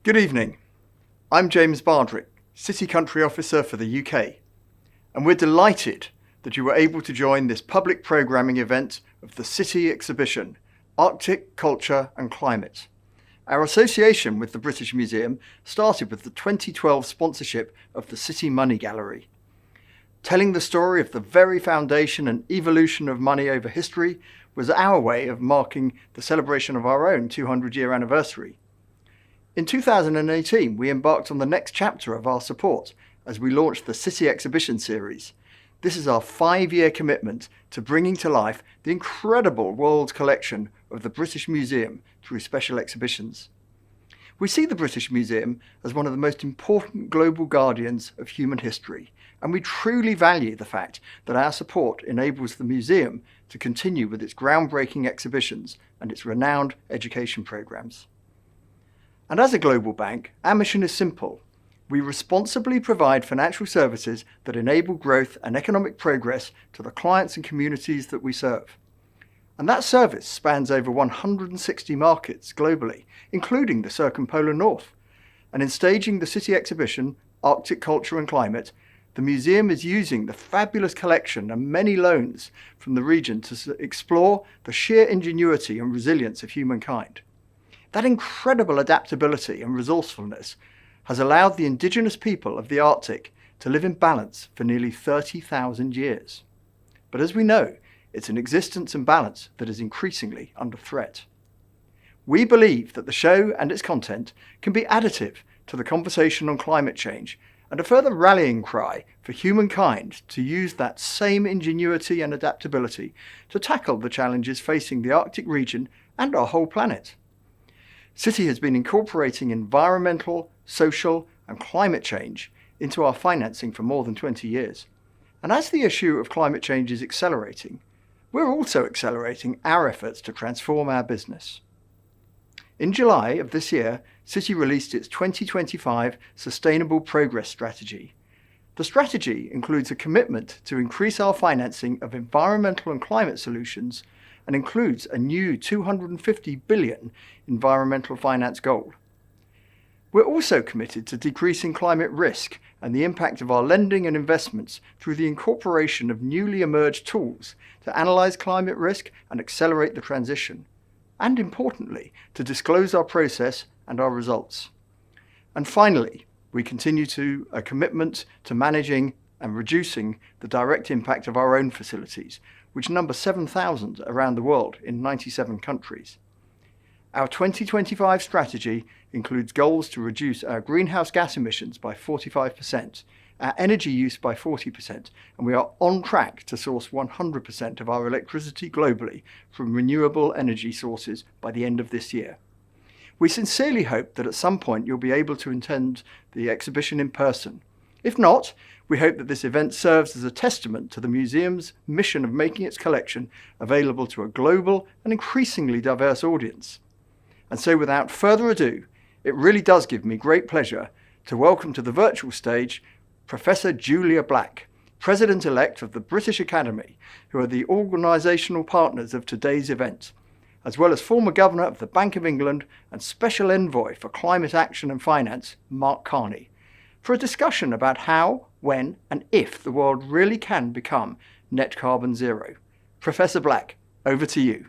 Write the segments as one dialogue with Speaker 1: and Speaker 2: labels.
Speaker 1: Good evening. I'm James Bardrick, Citi Country Officer for the UK, and we're delighted that you were able to join this public programming event of the Citi exhibition, Arctic Culture and Climate. Our association with the British Museum started with the 2012 sponsorship of the Citi Money Gallery. Telling the story of the very foundation and evolution of money over history was our way of marking the celebration of our own 200-year anniversary. In 2018, we embarked on the next chapter of our support as we launched the Citi Exhibition Series. This is our 5-year commitment to bringing to life the incredible world collection of the British Museum through special exhibitions. We see the British Museum as one of the most important global guardians of human history, and we truly value the fact that our support enables the museum to continue with its groundbreaking exhibitions and its renowned education programs. And as a global bank, our mission is simple. We responsibly provide financial services that enable growth and economic progress to the clients and communities that we serve. And that service spans over 160 markets globally, including the circumpolar north. And in staging the Citi exhibition, Arctic Culture and Climate, the museum is using the fabulous collection and many loans from the region to explore the sheer ingenuity and resilience of humankind. That incredible adaptability and resourcefulness has allowed the indigenous people of the Arctic to live in balance for nearly 30,000 years. But as we know, it's an existence and balance that is increasingly under threat. We believe that the show and its content can be additive to the conversation on climate change and a further rallying cry for humankind to use that same ingenuity and adaptability to tackle the challenges facing the Arctic region and our whole planet. Citi has been incorporating environmental, social and climate change into our financing for more than 20 years. And as the issue of climate change is accelerating, we're also accelerating our efforts to transform our business. In July of this year, Citi released its 2025 Sustainable Progress Strategy. The strategy includes a commitment to increase our financing of environmental and climate solutions and includes a new $250 billion environmental finance goal. We're also committed to decreasing climate risk and the impact of our lending and investments through the incorporation of newly emerged tools to analyse climate risk and accelerate the transition, and importantly, to disclose our process and our results. And finally, we continue to a commitment to managing and reducing the direct impact of our own facilities, which number 7,000 around the world in 97 countries. Our 2025 strategy includes goals to reduce our greenhouse gas emissions by 45%, our energy use by 40%, and we are on track to source 100% of our electricity globally from renewable energy sources by the end of this year. We sincerely hope that at some point you'll be able to attend the exhibition in person. If not, we hope that this event serves as a testament to the museum's mission of making its collection available to a global and increasingly diverse audience. And so without further ado, it really does give me great pleasure to welcome to the virtual stage Professor Julia Black, President-elect of the British Academy, who are the organisational partners of today's event, as well as former Governor of the Bank of England and Special Envoy for Climate Action and Finance, Mark Carney, for a discussion about how, when and if the world really can become net carbon zero. Professor Black, over to you.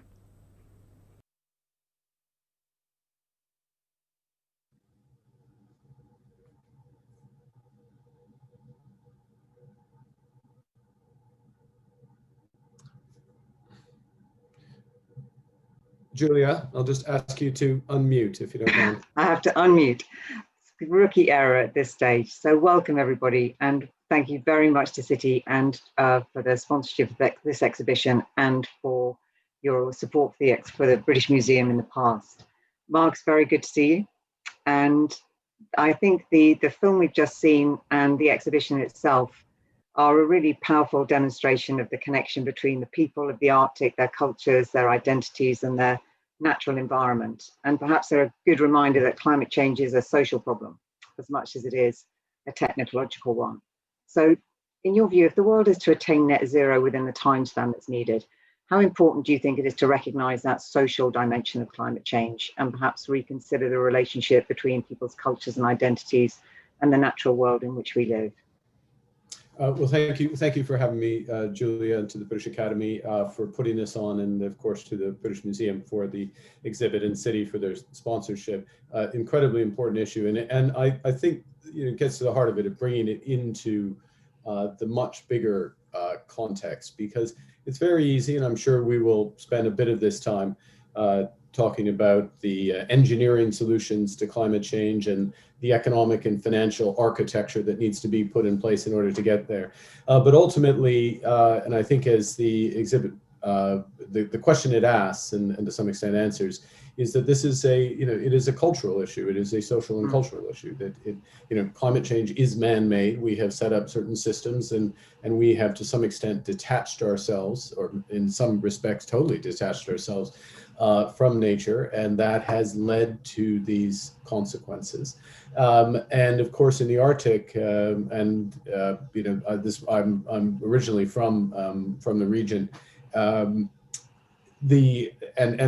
Speaker 2: Julia, I'll just ask you to unmute if you don't mind.
Speaker 3: I have to unmute. Rookie error at this stage. So welcome everybody, and thank you very much to Citi and for the sponsorship of this exhibition and for your support for the British Museum in the past. Mark, it's very good to see you. And I think the film we've just seen and the exhibition itself are a really powerful demonstration of the connection between the people of the Arctic, their cultures, their identities, and their natural environment. And perhaps they're a good reminder that climate change is a social problem as much as it is a technological one. So in your view, if the world is to attain net zero within the time span that's needed, how important do you think it is to recognize that social dimension of climate change and perhaps reconsider the relationship between people's cultures and identities and the natural world in which we live?
Speaker 2: Well, thank you for having me, Julia, and to the British Academy for putting this on, and of course to the British Museum for the exhibit and Citi for their sponsorship. Incredibly important issue, and I think it gets to the heart of it, of bringing it into the much bigger context, because it's very easy, and I'm sure we will spend a bit of this time talking about the engineering solutions to climate change and the economic and financial architecture that needs to be put in place in order to get there. But ultimately, and I think as the exhibit, the question it asks and to some extent answers, is that this is it is a cultural issue. It is a social and cultural issue that climate change is man-made. We have set up certain systems and we have to some extent detached ourselves, or in some respects totally detached ourselves from nature, and that has led to these consequences. And of course, in the Arctic, I'm originally from the region. And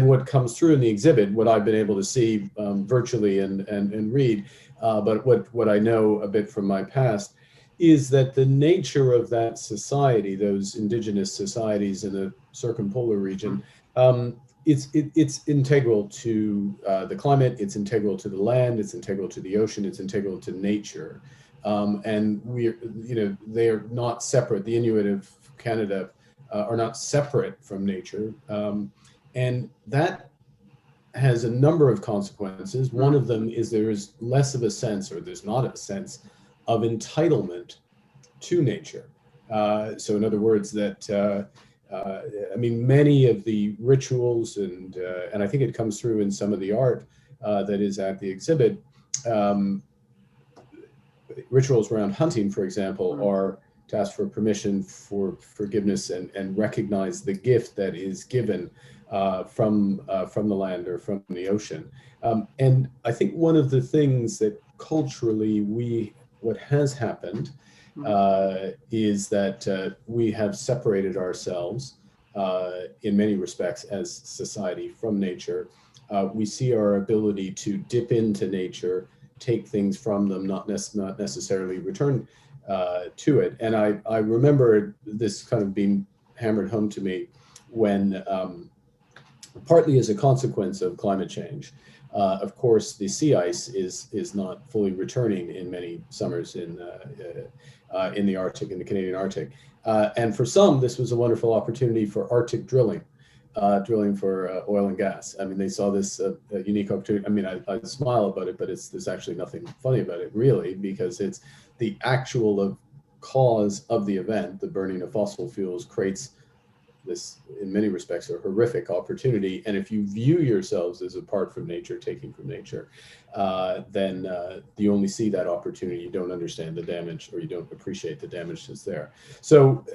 Speaker 2: what comes through in the exhibit, what I've been able to see virtually and read, but what I know a bit from my past, is that the nature of that society, those indigenous societies in the circumpolar region, it's integral to the climate, it's integral to the land, it's integral to the ocean, it's integral to nature. And they are not separate. The Inuit of Canada are not separate from nature. And that has a number of consequences. One of them is there is less of a sense, or there's not a sense of entitlement to nature. So in other words, that many of the rituals and I think it comes through in some of the art that is at the exhibit. Rituals around hunting, for example, are to ask for permission, for forgiveness, and recognize the gift that is given from the land or from the ocean. And I think one of the things that culturally what has happened is that we have separated ourselves in many respects as society from nature. We see our ability to dip into nature, take things from them, not necessarily return to it. And I remember this kind of being hammered home to me when, partly as a consequence of climate change, of course, the sea ice is not fully returning in many summers in the Arctic, in the Canadian Arctic. And for some, this was a wonderful opportunity for Arctic drilling for oil and gas. I mean, they saw this unique opportunity. I mean, I smile about it, but there's actually nothing funny about it, really, because it's the actual cause of the event. The burning of fossil fuels creates this, in many respects, a horrific opportunity. And if you view yourselves as apart from nature, taking from nature, then you only see that opportunity. You don't understand the damage, or you don't appreciate the damage that's there. So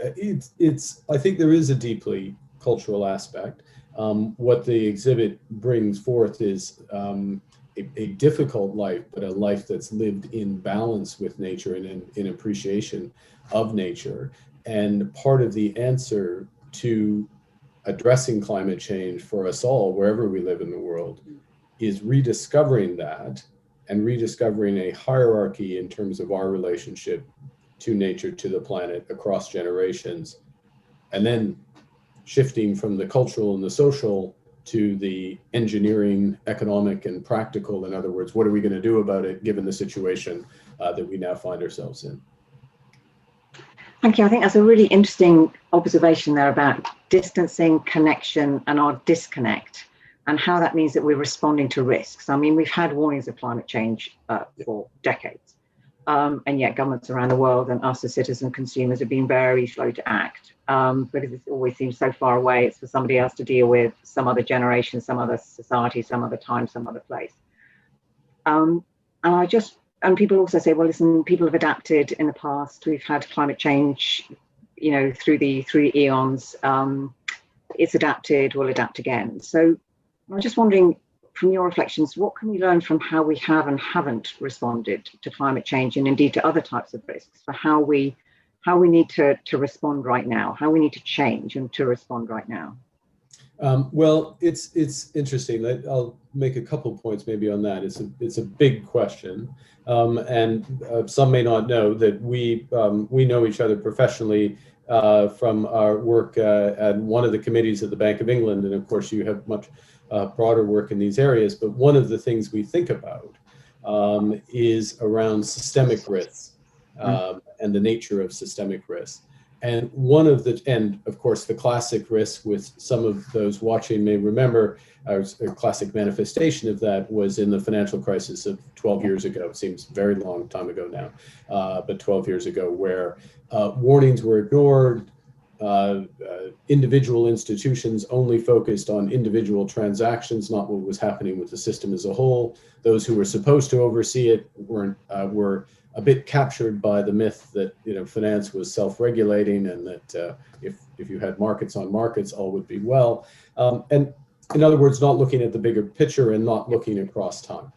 Speaker 2: I think there is a deeply cultural aspect. What the exhibit brings forth is a difficult life, but a life that's lived in balance with nature and in appreciation of nature. And part of the answer to addressing climate change for us all, wherever we live in the world, is rediscovering that and rediscovering a hierarchy in terms of our relationship to nature, to the planet, across generations, and then shifting from the cultural and the social to the engineering, economic, and practical. In other words, what are we going to do about it given the situation that we now find ourselves in?
Speaker 3: Thank you. I think that's a really interesting observation there about distancing, connection, and our disconnect and how that means that we're responding to risks. I mean, we've had warnings of climate change for decades, and yet governments around the world and us as citizens and consumers have been very slow to act, because it always seems so far away. It's for somebody else to deal with, some other generation, some other society, some other time, some other place. And people also say, well, listen, people have adapted in the past. We've had climate change, through the eons. It's adapted, we'll adapt again. So I'm just wondering, from your reflections, what can we learn from how we have and haven't responded to climate change, and indeed to other types of risks, for how we need to respond right now, how we need to change and to respond right now?
Speaker 2: Well, it's interesting. I'll make a couple points maybe on that. It's a big question, and some may not know that we know each other professionally from our work at one of the committees at the Bank of England, and of course you have much broader work in these areas. But one of the things we think about is around systemic risks and the nature of systemic risks. And and of course, the classic risk, with some of those watching may remember, a classic manifestation of that was in the financial crisis of 12 years ago. It seems a very long time ago now, but 12 years ago, where warnings were ignored, individual institutions only focused on individual transactions, not what was happening with the system as a whole. Those who were supposed to oversee it were a bit captured by the myth that finance was self-regulating, and that if you had markets on markets, all would be well. And in other words, not looking at the bigger picture and not looking across time.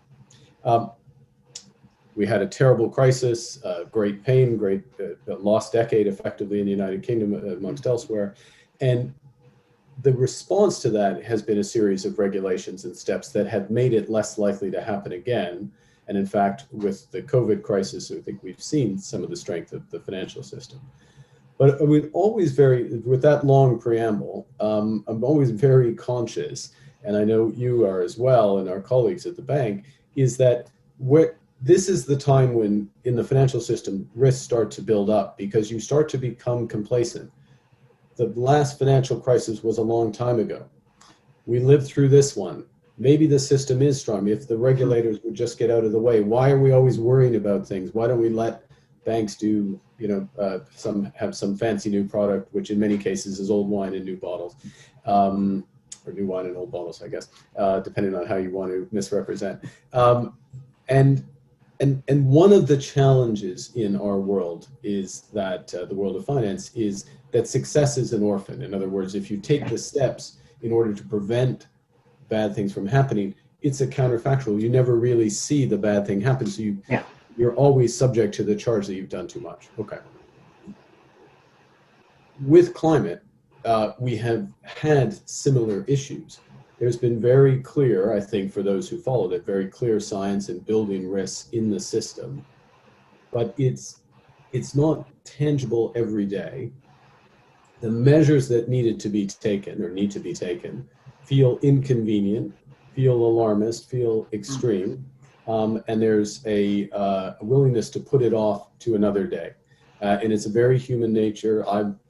Speaker 2: We had a terrible crisis, great pain, great lost decade effectively in the United Kingdom amongst elsewhere. And the response to that has been a series of regulations and steps that have made it less likely to happen again. And in fact, with the COVID crisis, I think we've seen some of the strength of the financial system. But with that long preamble, I'm always very conscious, and I know you are as well, and our colleagues at the bank, is that this is the time when, in the financial system, risks start to build up because you start to become complacent. The last financial crisis was a long time ago. We lived through this one. Maybe the system is strong. If the regulators would just get out of the way, why are we always worrying about things? Why don't we let banks do, have some fancy new product, which in many cases is old wine in new bottles, or new wine in old bottles, I guess, depending on how you want to misrepresent. And one of the challenges in our world is that the world of finance is that success is an orphan. In other words, if you take the steps in order to prevent bad things from happening, it's a counterfactual. You never really see the bad thing happen, so you're always subject to the charge that you've done too much. Okay. With climate, we have had similar issues. There's been very clear, I think, for those who followed it, very clear science in building risks in the system, but it's not tangible every day. The measures that need to be taken feel inconvenient, feel alarmist, feel extreme, and there's a willingness to put it off to another day. And it's a very human nature.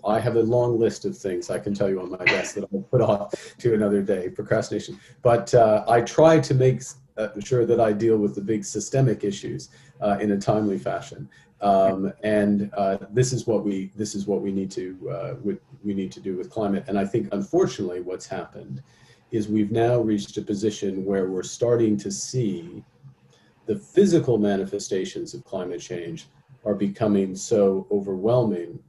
Speaker 2: I have a long list of things I can tell you on my desk that I'll put off to another day, procrastination. But I try to make sure that I deal with the big systemic issues in a timely fashion. And this is what we need to do with climate. And I think, unfortunately, what's happened is we've now reached a position where we're starting to see the physical manifestations of climate change are becoming so overwhelming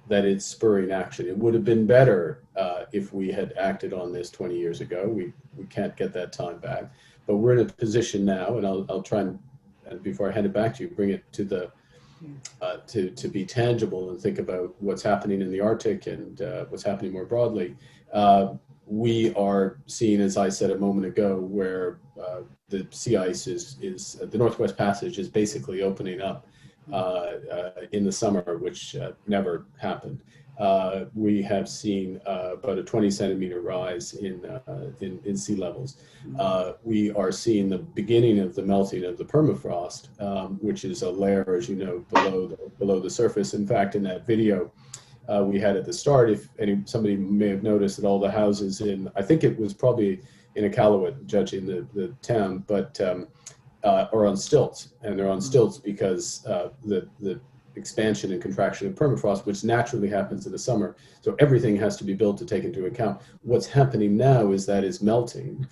Speaker 2: that it's spurring action. It would have been better if we had acted on this 20 years ago. We can't get that time back, but we're in a position now, and I'll try and before I hand it back to you, bring it to the to be tangible and think about what's happening in the Arctic and what's happening more broadly. We are seeing, as I said a moment ago, where the sea ice is the Northwest Passage is basically opening up in the summer, which never happened. We have seen about a 20 centimeter rise in sea levels. We are seeing the beginning of the melting of the permafrost, which is a layer, as you know, below the surface. In fact, in that video we had at the start, if somebody may have noticed that all the houses I think it was probably in Iqaluit, judging the town, but are on stilts, and they're on stilts because the expansion and contraction of permafrost, which naturally happens in the summer. So everything has to be built to take into account. What's happening now is that is melting,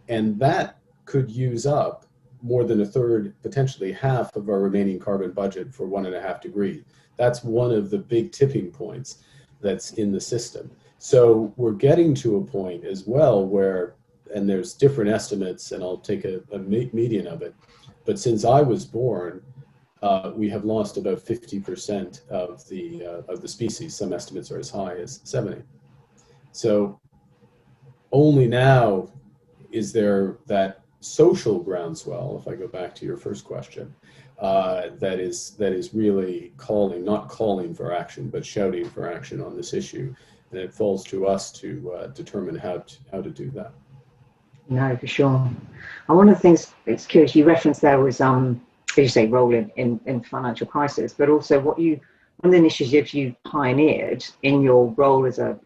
Speaker 2: and that could use up more than a third, potentially half of our remaining carbon budget for 1.5 degrees. That's one of the big tipping points that's in the system. So we're getting to a point as well where, and there's different estimates, and I'll take a median of it, but since I was born, we have lost about 50% of the species. Some estimates are as high as 70. So only now is there that social groundswell, if I go back to your first question, that is really calling, not calling for action, but shouting for action on this issue. And it falls to us to determine how to do that.
Speaker 3: No, for sure. And one of the things it's curious you referenced there was, as you say, role in financial crisis, but also one of the initiatives you pioneered in your role as a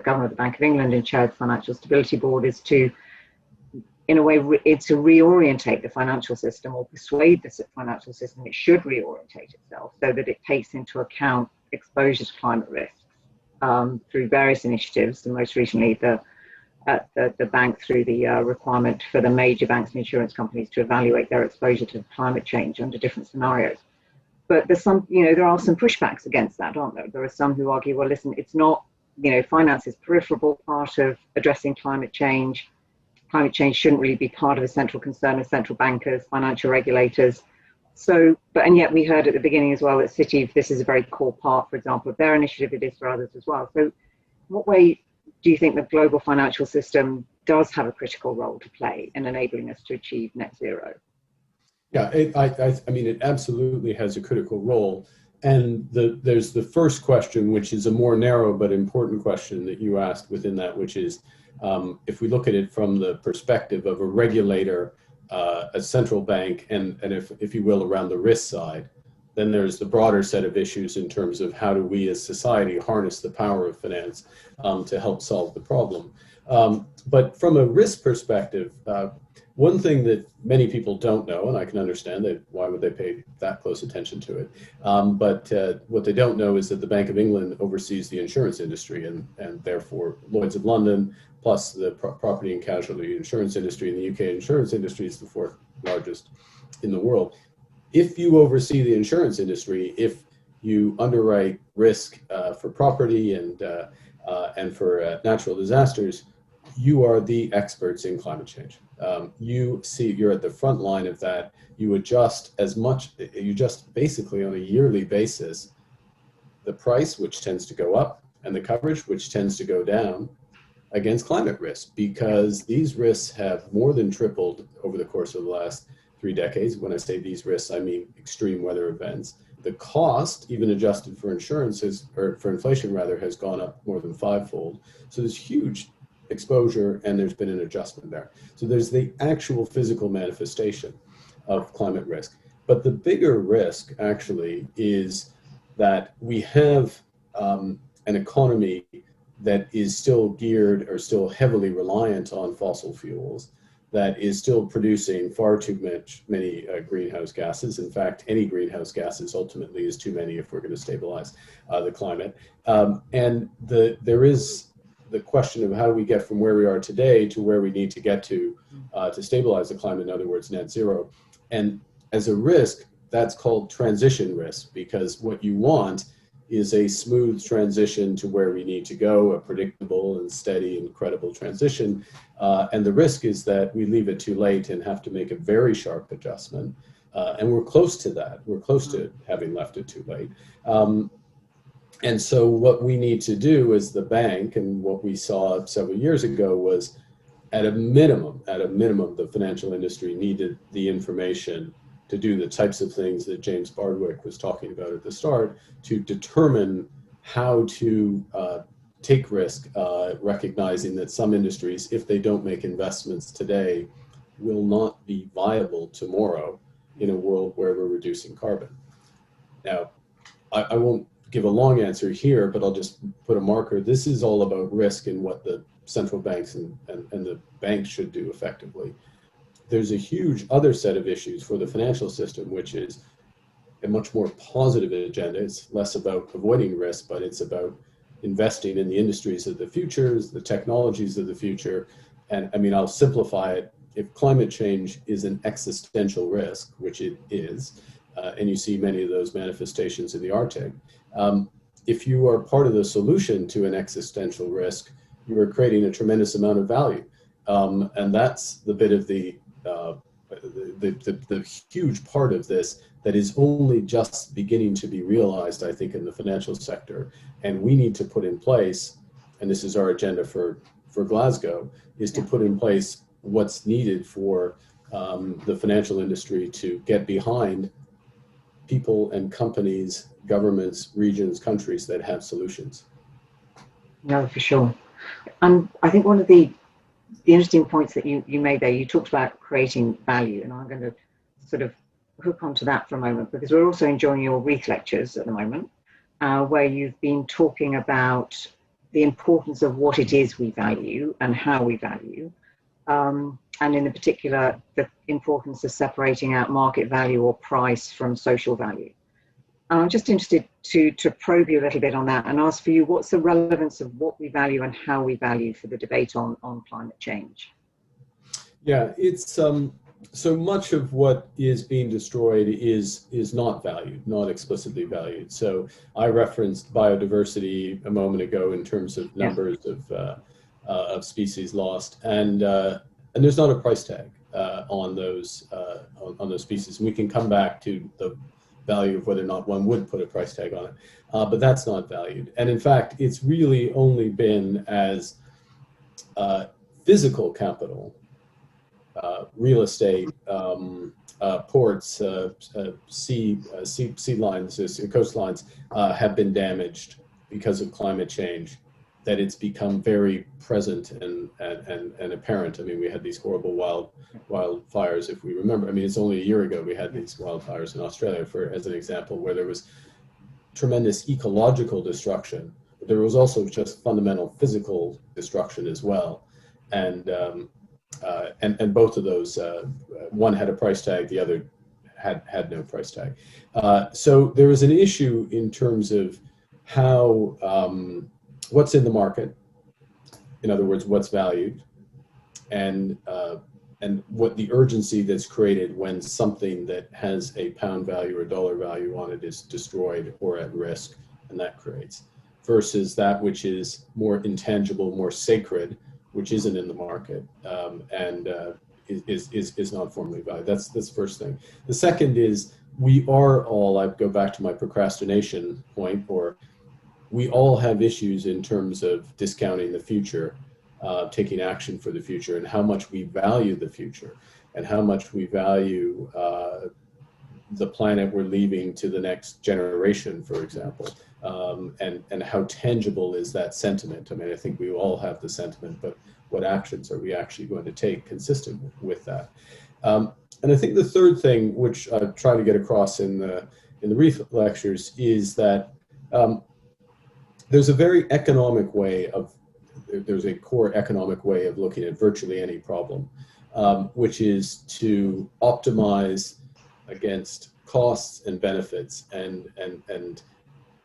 Speaker 3: governor of the Bank of England and chair of the Financial Stability Board is to, in a way, it's to reorientate the financial system, or persuade the financial system it should reorientate itself so that it takes into account exposure to climate risks through various initiatives, and most recently the bank through the requirement for the major banks and insurance companies to evaluate their exposure to climate change under different scenarios. But there's some, there are some pushbacks against that, aren't there? There are some who argue, well, listen, it's not, finance is a peripheral part of addressing climate change. Climate change shouldn't really be part of a central concern of central bankers, financial regulators. So, and yet we heard at the beginning as well that Citi, this is a very core part, for example, of their initiative. It is for others as well. So, in what way do you think the global financial system does have a critical role to play in enabling us to achieve net zero?
Speaker 2: Yeah, I mean, it absolutely has a critical role. And there's the first question, which is a more narrow but important question that you asked within that, which is, if we look at it from the perspective of a regulator, a central bank, and if you will, around the risk side, then there's the broader set of issues in terms of how do we as society harness the power of finance to help solve the problem. But from a risk perspective, one thing that many people don't know, and I can understand that, why would they pay that close attention to it? But what they don't know is that the Bank of England oversees the insurance industry, and therefore Lloyd's of London, plus the property and casualty insurance industry in the UK insurance industry is the fourth largest in the world. If you oversee the insurance industry, if you underwrite risk for property and for natural disasters, you are the experts in climate change. You're at the front line of that. You adjust basically on a yearly basis the price, which tends to go up, and the coverage, which tends to go down, against climate risk, because these risks have more than tripled over the course of the last 3 decades. When I say these risks, I mean extreme weather events. The cost, even adjusted for insurance, or for inflation rather, has gone up more than 5-fold. So there's huge exposure, and there's been an adjustment there. So there's the actual physical manifestation of climate risk. But the bigger risk actually is that we have an economy that is still geared or still heavily reliant on fossil fuels, that is still producing far too many greenhouse gases. In fact, any greenhouse gases ultimately is too many if we're going to stabilize the climate. And there is the question of how do we get from where we are today to where we need to get to stabilize the climate, in other words, net zero. And as a risk, that's called transition risk, because what you want is a smooth transition to where we need to go, a predictable and steady and credible transition. And the risk is that we leave it too late and have to make a very sharp adjustment. And we're close to that. We're close to having left it too late. And so what we need to do as the bank, and what we saw several years ago, was at a minimum, the financial industry needed the information to do the types of things that James Bardwick was talking about at the start, to determine how to take risk, recognizing that some industries, if they don't make investments today, will not be viable tomorrow in a world where we're reducing carbon. Now, I won't give a long answer here, but I'll just put a marker. This is all about risk and what the central banks and the banks should do effectively. There's a huge other set of issues for the financial system, which is a much more positive agenda. It's less about avoiding risk, but it's about investing in the industries of the futures, the technologies of the future. And I mean, I'll simplify it. If climate change is an existential risk, which it is, and you see many of those manifestations in the Arctic, if you are part of the solution to an existential risk, you are creating a tremendous amount of value. And that's the bit of the huge part of this that is only just beginning to be realized, I think, in the financial sector. And we need to put in place, and this is our agenda for Glasgow, is to put in place what's needed for the financial industry to get behind people and companies, governments, regions, countries that have solutions.
Speaker 3: No, for sure. And I think one of the interesting points that you made there, you talked about creating value, and I'm going to sort of hook onto that for a moment, because we're also enjoying your Wreath lectures at the moment, where you've been talking about the importance of what it is we value and how we value, and in particular, the importance of separating out market value or price from social value. I'm just interested to probe you a little bit on that and ask for you, what's the relevance of what we value and how we value for the debate on climate change?
Speaker 2: Yeah, it's so much of what is being destroyed is not valued, not explicitly valued. So I referenced biodiversity a moment ago in terms of numbers of species lost, and there's not a price tag on those species. And we can come back to the value of whether or not one would put a price tag on it, but that's not valued. And in fact, it's really only been as physical capital, real estate, ports, sea lines, coastlines have been damaged because of climate change, that it's become very present and apparent. I mean, we had these horrible wildfires, if we remember. I mean, it's only a year ago we had these wildfires in Australia, as an example, where there was tremendous ecological destruction, but there was also just fundamental physical destruction as well. And both of those, one had a price tag, the other had no price tag. So there is an issue in terms of how what's in the market, in other words, what's valued, and what the urgency that's created when something that has a pound value or dollar value on it is destroyed or at risk, and that creates, versus that which is more intangible, more sacred, which isn't in the market, and is not formally valued. That's the first thing. The second is, we are all, I go back to my procrastination point, or we all have issues in terms of discounting the future, taking action for the future, and how much we value the future, and how much we value the planet we're leaving to the next generation, for example, and how tangible is that sentiment. I mean, I think we all have the sentiment, but what actions are we actually going to take consistent with that? And I think the third thing, which I try to get across in the Wreath lectures, is that there's a very economic way of, there's a core economic way of looking at virtually any problem, which is to optimize against costs and benefits, and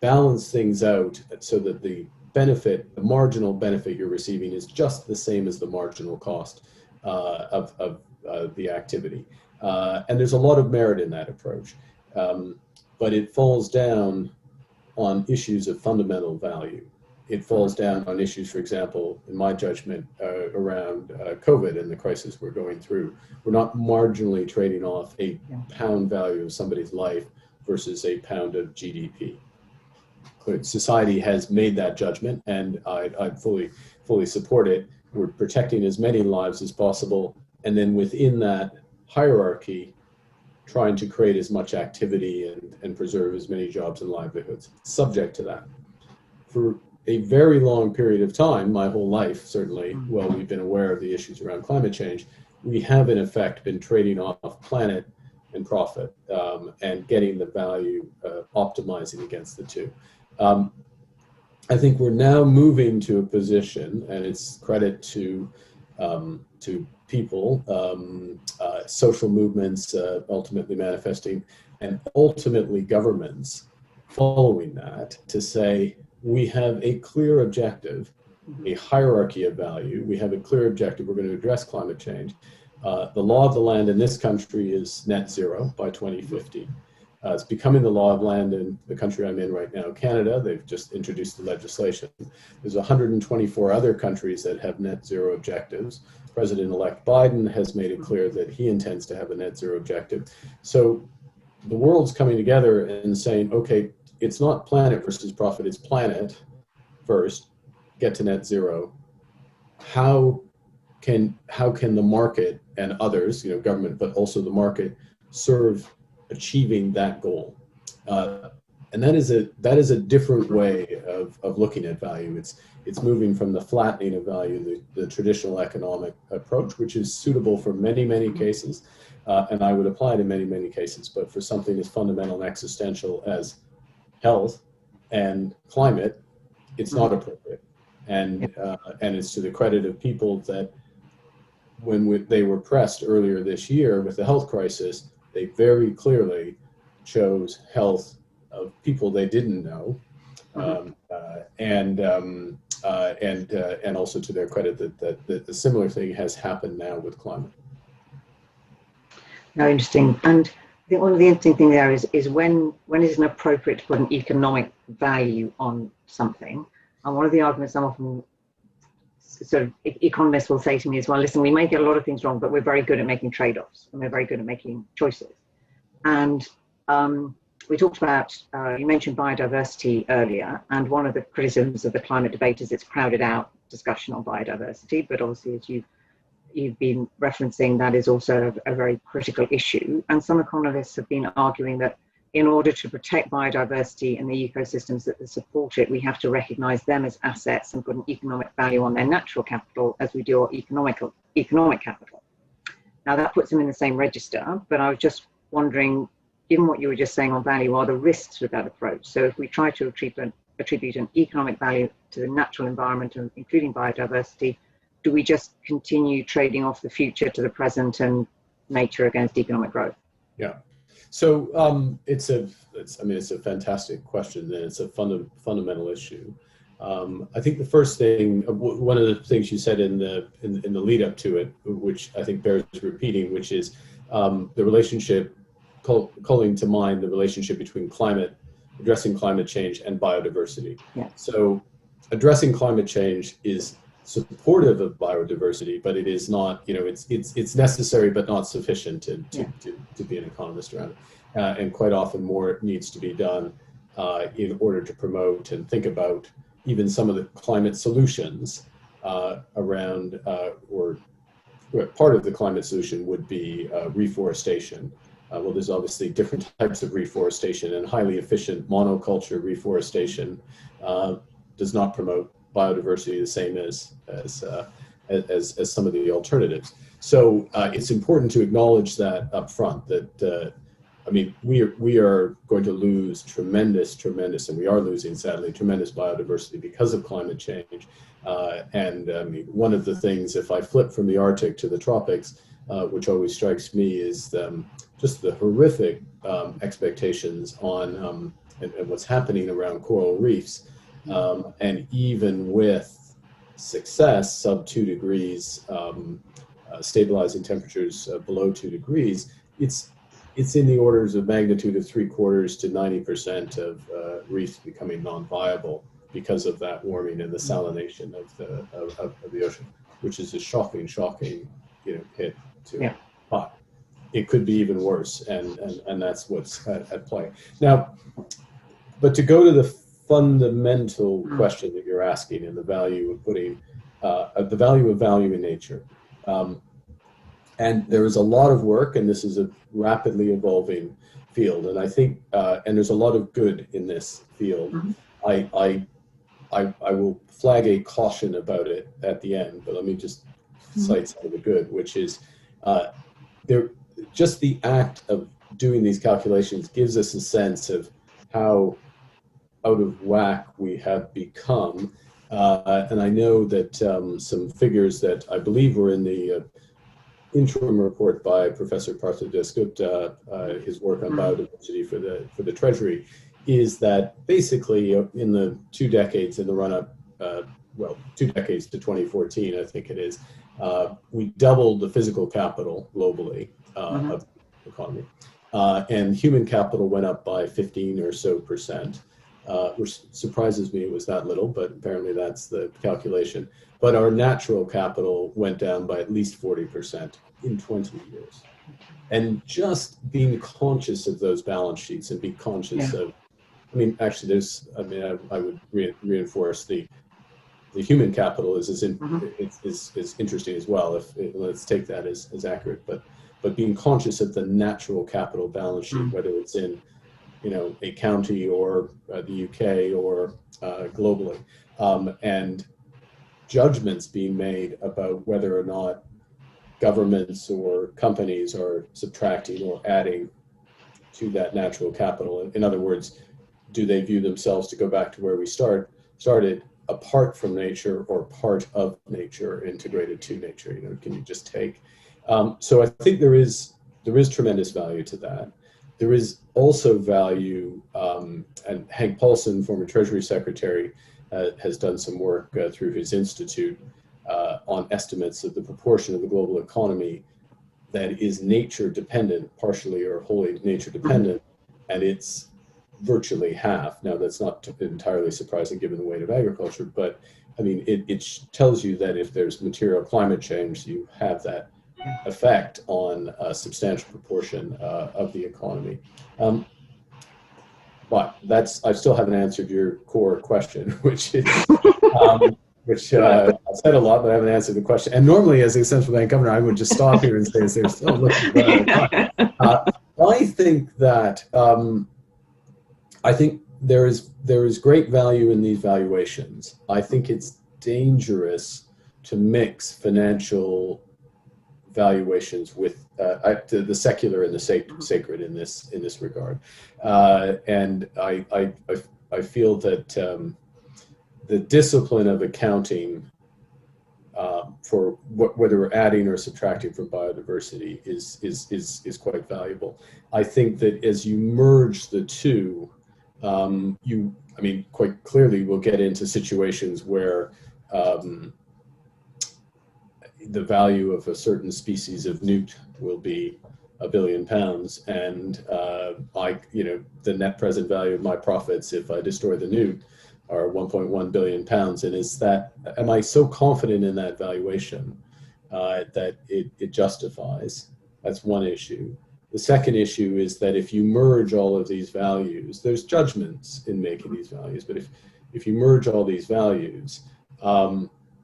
Speaker 2: balance things out so that the benefit, the marginal benefit you're receiving, is just the same as the marginal cost of the activity. And there's a lot of merit in that approach, but it falls down on issues of fundamental value. It falls down on issues, for example, in my judgment, around COVID and the crisis we're going through. We're not marginally trading off a pound value of somebody's life versus a pound of GDP. Society has made that judgment, and I fully support it. We're protecting as many lives as possible, and then within that hierarchy, trying to create as much activity and preserve as many jobs and livelihoods subject to that. For a very long period of time, my whole life, certainly, while we've been aware of the issues around climate change, we have in effect been trading off planet and profit, and getting the value, optimizing against the two. I think we're now moving to a position, and it's credit to people, social movements ultimately manifesting, and ultimately governments following that, to say we have a clear objective, a hierarchy of value. We have a clear objective. We're going to address climate change. The law of the land in this country is net zero by 2050. It's becoming the law of land in the country I'm in right now, Canada. They've just introduced the legislation. There's 124 other countries that have net zero objectives. President-elect Biden has made it clear that he intends to have a net zero objective. So the world's coming together and saying, okay, it's not planet versus profit, it's planet first, get to net zero. How can the market and others, government, but also the market, serve achieving that goal? And that is a different way of looking at value. It's moving from the flattening of value, the traditional economic approach, which is suitable for many cases, and I would apply to many cases. But for something as fundamental and existential as health and climate, it's not appropriate. And it's to the credit of people that when they were pressed earlier this year with the health crisis, they very clearly chose health of people they didn't know, and also to their credit that the similar thing has happened now with climate.
Speaker 3: No, interesting. And I think one of the interesting things there is when is it appropriate to put an economic value on something? And one of the arguments I'm often sort of economists will say to me is, well, listen, we may get a lot of things wrong, but we're very good at making trade-offs and we're very good at making choices. And we talked about, you mentioned biodiversity earlier, and one of the criticisms of the climate debate is it's crowded out discussion on biodiversity, but obviously as you've been referencing, that is also a very critical issue. And some economists have been arguing that in order to protect biodiversity and the ecosystems that support it, we have to recognize them as assets and put an economic value on their natural capital as we do our economic capital. Now that puts them in the same register, but I was just wondering, given what you were just saying on value, are the risks with that approach? So if we try to attribute an economic value to the natural environment, including biodiversity, do we just continue trading off the future to the present and nature against economic growth?
Speaker 2: Yeah. So it's a fantastic question, and it's a fundamental issue. I think the first thing, one of the things you said in the lead up to it, which I think bears repeating, which is the relationship, calling to mind the relationship between addressing climate change and biodiversity.
Speaker 3: Yeah.
Speaker 2: So addressing climate change is supportive of biodiversity, but it is not, it's necessary but not sufficient to be an economist around it. And quite often more needs to be done in order to promote and think about even some of the climate solutions around, or part of the climate solution would be reforestation. Well, there's obviously different types of reforestation, and highly efficient monoculture reforestation does not promote biodiversity the same as some of the alternatives. So it's important to acknowledge that up front, that we are going to lose tremendous, and we are losing, sadly, tremendous biodiversity because of climate change. One of the things, if I flip from the Arctic to the tropics, which always strikes me, is just the horrific expectations on and what's happening around coral reefs. And even with success, sub 2 degrees, stabilizing temperatures below 2 degrees, it's in the orders of magnitude of 3/4 to 90% of reefs becoming non-viable because of that warming and the salination of the ocean, which is a shocking hit to pot. It could be even worse, and that's what's at play now. But to go to the fundamental question that you're asking, and the value of putting the value of value in nature, and there is a lot of work, and this is a rapidly evolving field, and I think and there's a lot of good in this field. I will flag a caution about it at the end, but let me just cite some of the good, which is just the act of doing these calculations gives us a sense of how out of whack we have become. And I know that some figures that I believe were in the interim report by Professor Partha-Dasgupta, his work on biodiversity for the Treasury, is that basically in the 2 decades in the run-up, well, 2 decades to 2014, I think it is, we doubled the physical capital globally of the economy. And human capital went up by 15 or so %, which surprises me it was that little, but apparently that's the calculation. But our natural capital went down by at least 40% in 20 years. And just being conscious of those balance sheets and be conscious of, I mean, actually there's, I mean, I would reinforce the human capital is interesting as well. Let's take that as accurate, but being conscious of the natural capital balance sheet, whether it's in, you know, a county or the UK or globally, and judgments being made about whether or not governments or companies are subtracting or adding to that natural capital. In other words, do they view themselves, to go back to where we started, apart from nature or part of nature, integrated to nature? You know, can you just take? So I think there is tremendous value to that. There is also value, and Hank Paulson, former Treasury Secretary, has done some work through his institute on estimates of the proportion of the global economy that is nature dependent, partially or wholly nature dependent, and it's virtually half. Now, that's not entirely surprising given the weight of agriculture, but I mean, it tells you that if there's material climate change, you have that effect on a substantial proportion of the economy. But I still haven't answered your core question, which is, I've said a lot, but I haven't answered the question. And normally, as a central bank governor, I would just stop here and say, "Oh, look." I think that I think there is great value in these valuations. I think it's dangerous to mix financial valuations with the secular and the sacred in this regard, and I feel that the discipline of accounting for whether we're adding or subtracting from biodiversity is quite valuable. I think that as you merge the two, I mean, quite clearly we'll get into situations where the value of a certain species of newt will be £1 billion, and the net present value of my profits if I destroy the newt are £1.1 billion. And am I so confident in that valuation that it justifies? That's one issue. The second issue is that if you merge all of these values, there's judgments in making these values, but if you merge all these values,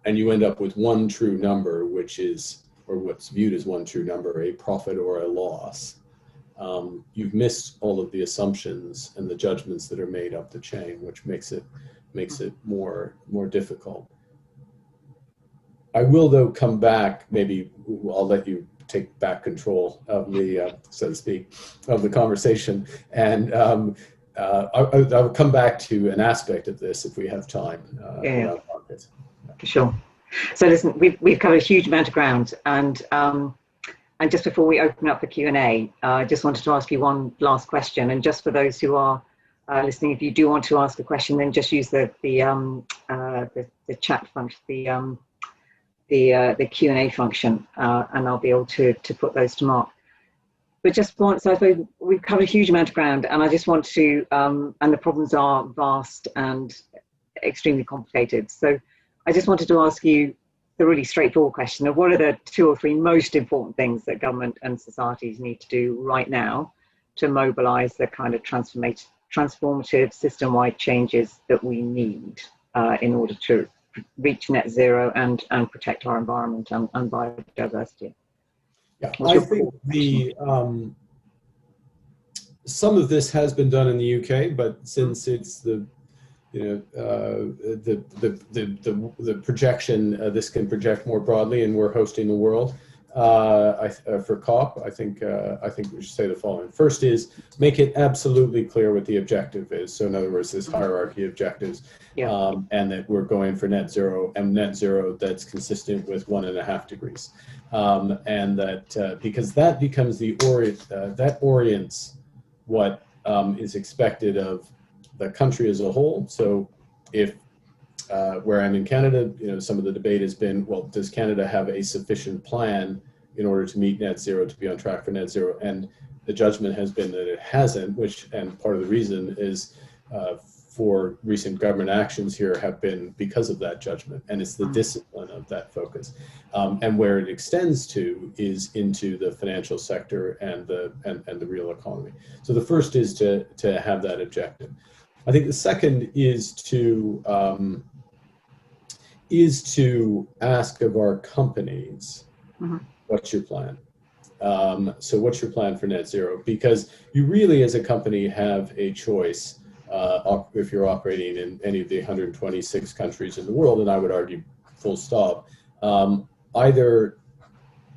Speaker 2: and you end up with one true number, which is, or what's viewed as one true number, a profit or a loss, you've missed all of the assumptions and the judgments that are made up the chain, which makes it more difficult. I will, though, come back. Maybe I'll let you take back control of the, so to speak, of the conversation, and I'll come back to an aspect of this if we have time. Around markets.
Speaker 3: Sure. So listen, we've covered a huge amount of ground, and just before we open up the Q&A, I just wanted to ask you one last question. And just for those who are listening, if you do want to ask a question, then just use the chat function, the Q&A function, and I'll be able to put those to Mark. But just once, I suppose we've covered a huge amount of ground, and I just want to, and the problems are vast and extremely complicated. So I just wanted to ask you the really straightforward question of what are the 2 or 3 most important things that government and societies need to do right now to mobilize the kind of transformative system-wide changes that we need in order to reach net zero and protect our environment and biodiversity?
Speaker 2: Yeah, I think some of this has been done in the UK, but since it's the projection, this can project more broadly, and we're hosting the world. For COP, I think we should say the following. First is make it absolutely clear what the objective is. So in other words, this hierarchy of objectives, and that we're going for net zero, and net zero that's consistent with 1.5 degrees, and that because that becomes that orients what is expected of the country as a whole. So if where I'm in Canada, some of the debate has been, well, does Canada have a sufficient plan in order to meet net zero, to be on track for net zero? And the judgment has been that it hasn't, and part of the reason is for recent government actions here have been because of that judgment, and it's the discipline of that focus. And where it extends to is into the financial sector and the real economy. So the first is to have that objective. I think the second is to ask of our companies, what's your plan? So what's your plan for net zero? Because you really, as a company, have a choice if you're operating in any of the 126 countries in the world, and I would argue full stop. Either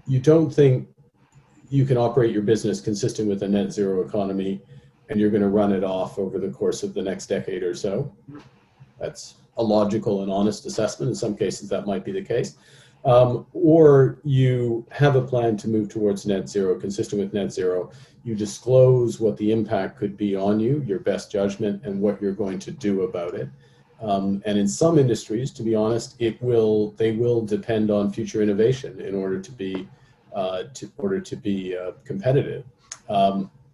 Speaker 2: you don't think you can operate your business consistent with a net zero economy, and you're going to run it off over the course of the next decade or so. That's a logical and honest assessment. In some cases, that might be the case. Or you have a plan to move towards net zero, consistent with net zero. You disclose what the impact could be on you, your best judgment, and what you're going to do about it. And in some industries, to be honest, they will depend on future innovation in order to be competitive.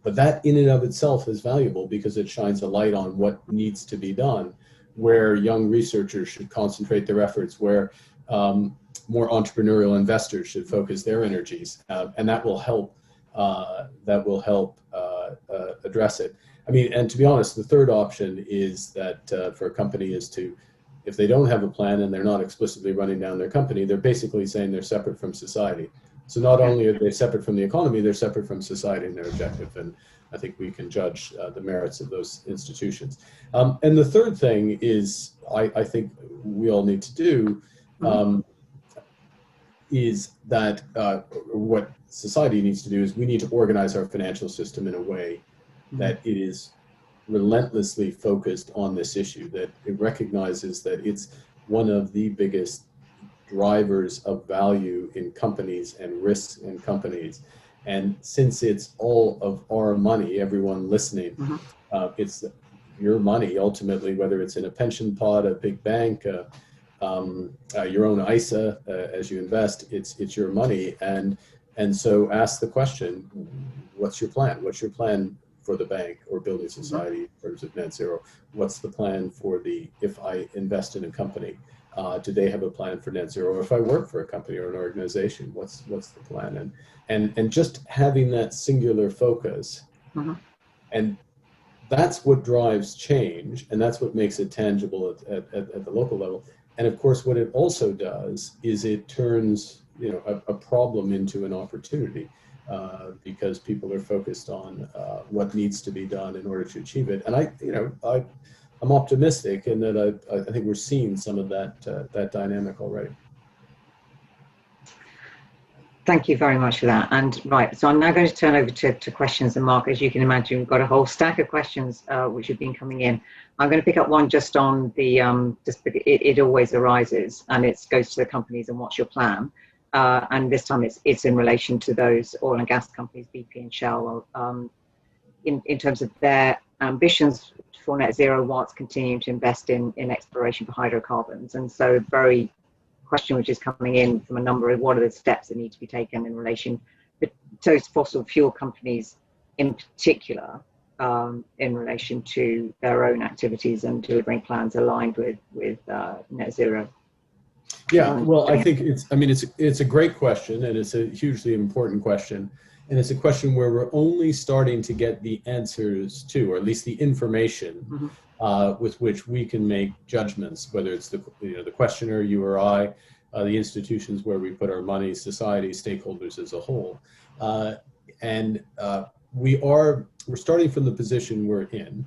Speaker 2: But that in and of itself is valuable because it shines a light on what needs to be done, where young researchers should concentrate their efforts, where more entrepreneurial investors should focus their energies, and that will help address it. I mean, and to be honest, the third option is that for a company is to, if they don't have a plan and they're not explicitly running down their company, they're basically saying they're separate from society. So not only are they separate from the economy, they're separate from society and their objective. And I think we can judge the merits of those institutions. And the third thing is, I think we all need to do, is that what society needs to do is we need to organize our financial system in a way that it is relentlessly focused on this issue, that it recognizes that it's one of the biggest drivers of value in companies and risks in companies. And since it's all of our money, everyone listening, it's your money ultimately, whether it's in a pension pot, a big bank, your own ISA as you invest, it's your money. And so ask the question, what's your plan? What's your plan for the bank or building society in terms of net zero? What's the plan for if I invest in a company? Do they have a plan for net zero? Or if I work for a company or an organization, what's the plan? And just having that singular focus, and that's what drives change, and that's what makes it tangible at the local level. And of course, what it also does is it turns a problem into an opportunity, because people are focused on what needs to be done in order to achieve it. And I'm optimistic in that I think we're seeing some of that dynamic already.
Speaker 3: Thank you very much for that. And right, so I'm now going to turn over to questions. And Mark, as you can imagine, we've got a whole stack of questions which have been coming in. I'm going to pick up one just on the, it always arises, and it goes to the companies and what's your plan. And this time it's in relation to those oil and gas companies, BP and Shell, in terms of their ambitions for net zero whilst continuing to invest in exploration for hydrocarbons. And so very question which is coming in from a number of what are the steps that need to be taken in relation to those fossil fuel companies in particular, in relation to their own activities and delivering plans aligned with net zero.
Speaker 2: Yeah, well, I think it's a great question, and it's a hugely important question. And it's a question where we're only starting to get the answers to, or at least the information with which we can make judgments, whether it's the questioner, you or I, the institutions where we put our money, society, stakeholders as a whole. We're starting from the position we're in,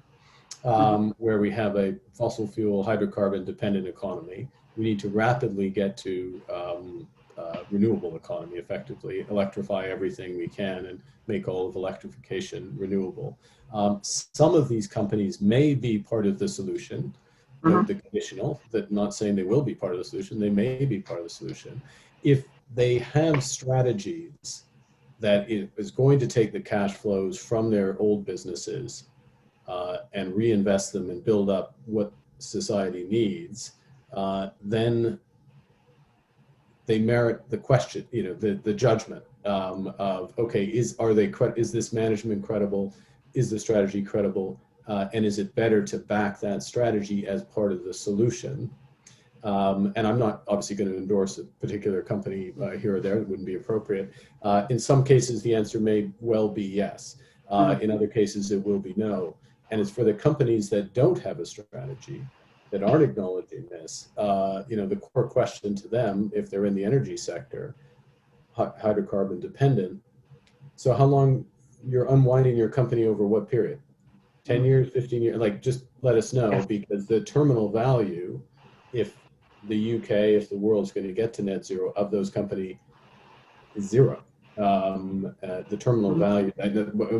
Speaker 2: where we have a fossil fuel, hydrocarbon dependent economy. We need to rapidly get to renewable economy, effectively electrify everything we can and make all of electrification renewable. Some of these companies may be part of the solution, the conditional, that not saying they will be part of the solution, they may be part of the solution. If they have strategies that it is going to take the cash flows from their old businesses and reinvest them and build up what society needs, then they merit the question, the judgment of, okay, is this management credible? Is the strategy credible? And is it better to back that strategy as part of the solution? And I'm not obviously going to endorse a particular company here or there. It wouldn't be appropriate. In some cases, the answer may well be yes. In other cases, it will be no. And it's for the companies that don't have a strategy, that aren't acknowledging this, the core question to them, if they're in the energy sector, hydrocarbon dependent. So how long you're unwinding your company over what period? 10 years, 15 years, just let us know, because the terminal value, if the UK, if the world's going to get to net zero of those companies, is zero. The terminal value,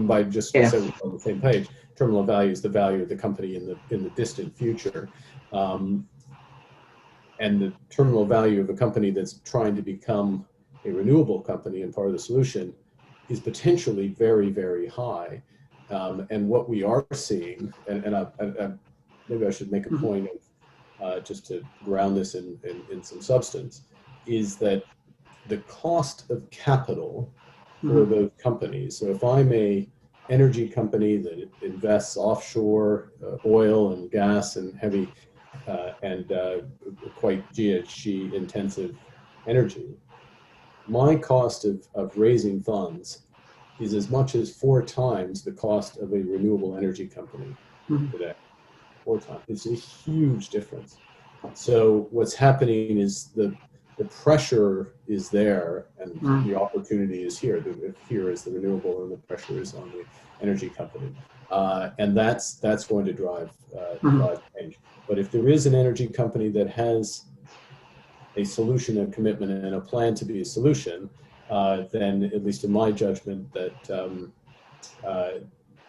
Speaker 2: by just so we're on the same page, terminal value is the value of the company in the distant future. And the terminal value of a company that's trying to become a renewable company and part of the solution is potentially very, very high. And what we are seeing, and maybe I should make a point of just to ground this in some substance, is that the cost of capital for those companies. So if I'm a energy company that invests offshore oil and gas and heavy and quite GHG intensive energy, my cost of raising funds is as much as 4 times the cost of a renewable energy company today. 4 times. It's a huge difference. So what's happening is the pressure is there, and the opportunity is here. Here is the renewable, and the pressure is on the energy company, and that's going to drive change. But if there is an energy company that has a solution and commitment and a plan to be a solution, then, at least in my judgment,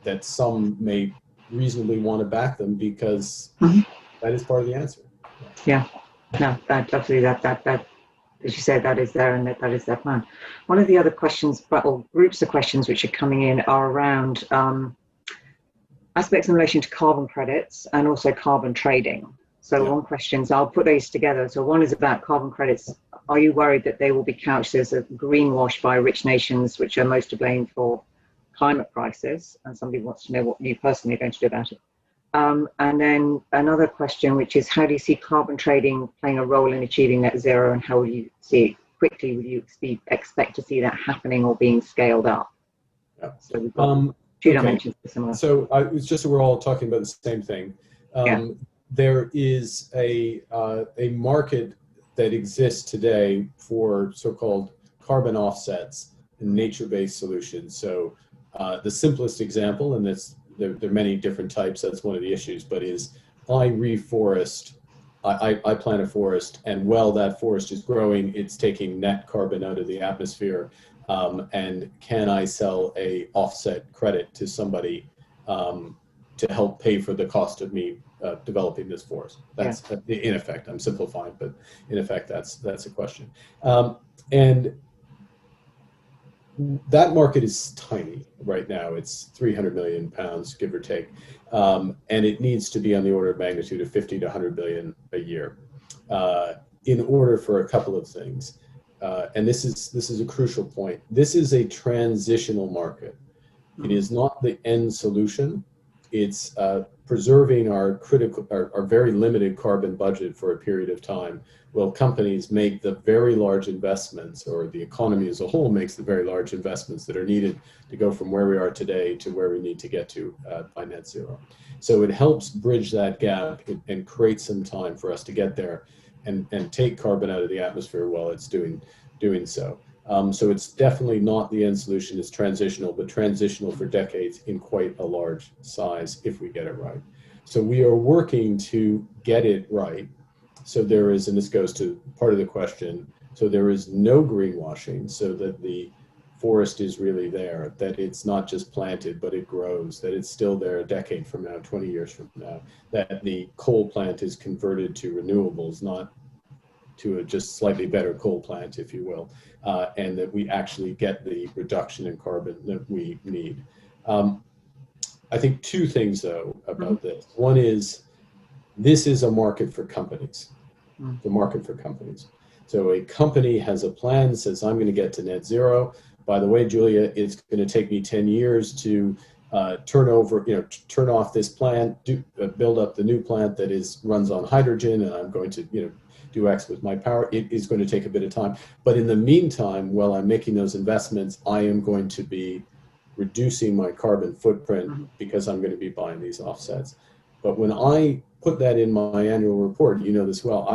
Speaker 2: that some may reasonably want to back them, because that is part of the answer.
Speaker 3: Yeah, no, that absolutely, that as you said, that is there, and that is their plan. One of the other questions, or groups of questions which are coming in, are around aspects in relation to carbon credits and also carbon trading. So one question, so I'll put these together. So one is about carbon credits. Are you worried that they will be couched as a greenwash by rich nations, which are most to blame for climate crisis? And somebody wants to know what you personally are going to do about it. And then another question, which is, how do you see carbon trading playing a role in achieving net zero, and how will you see it quickly? Would you expect to see that happening or being scaled up? So we've got 2 dimensions.
Speaker 2: So it's just that we're all talking about the same thing. There is a market that exists today for so-called carbon offsets and nature-based solutions. So the simplest example, and there are many different types, that's one of the issues, but is I reforest, I plant a forest, and while that forest is growing, it's taking net carbon out of the atmosphere, and can I sell a offset credit to somebody to help pay for the cost of me developing this forest? That's in effect, I'm simplifying, but in effect, that's a question. And that market is tiny right now. It's 300 million pounds, give or take, and it needs to be on the order of magnitude of 50 to 100 billion a year in order for a couple of things. And this is a crucial point. This is a transitional market. It is not the end solution. It's preserving our very limited carbon budget for a period of time, while companies make the very large investments, or the economy as a whole makes the very large investments that are needed to go from where we are today to where we need to get to by net zero. So it helps bridge that gap and create some time for us to get there and take carbon out of the atmosphere while it's doing so. So it's definitely not the end solution. It's transitional, but transitional for decades in quite a large size if we get it right. So we are working to get it right. So there is, and this goes to part of the question, So there is no greenwashing, so that the forest is really there, that it's not just planted, but it grows, that it's still there a decade from now, 20 years from now, that the coal plant is converted to renewables, not to a just slightly better coal plant, if you will, and that we actually get the reduction in carbon that we need. I think two things, though, about this. One is, this is a market for companies, the market for companies. So a company has a plan, says, I'm going to get to net zero. By the way, Julia, it's going to take me 10 years to turn off this plant, build up the new plant that runs on hydrogen, and I'm going to, do X with my power. It is going to take a bit of time. But in the meantime, while I'm making those investments, I am going to be reducing my carbon footprint because I'm going to be buying these offsets. But when I put that in my annual report, you know this well,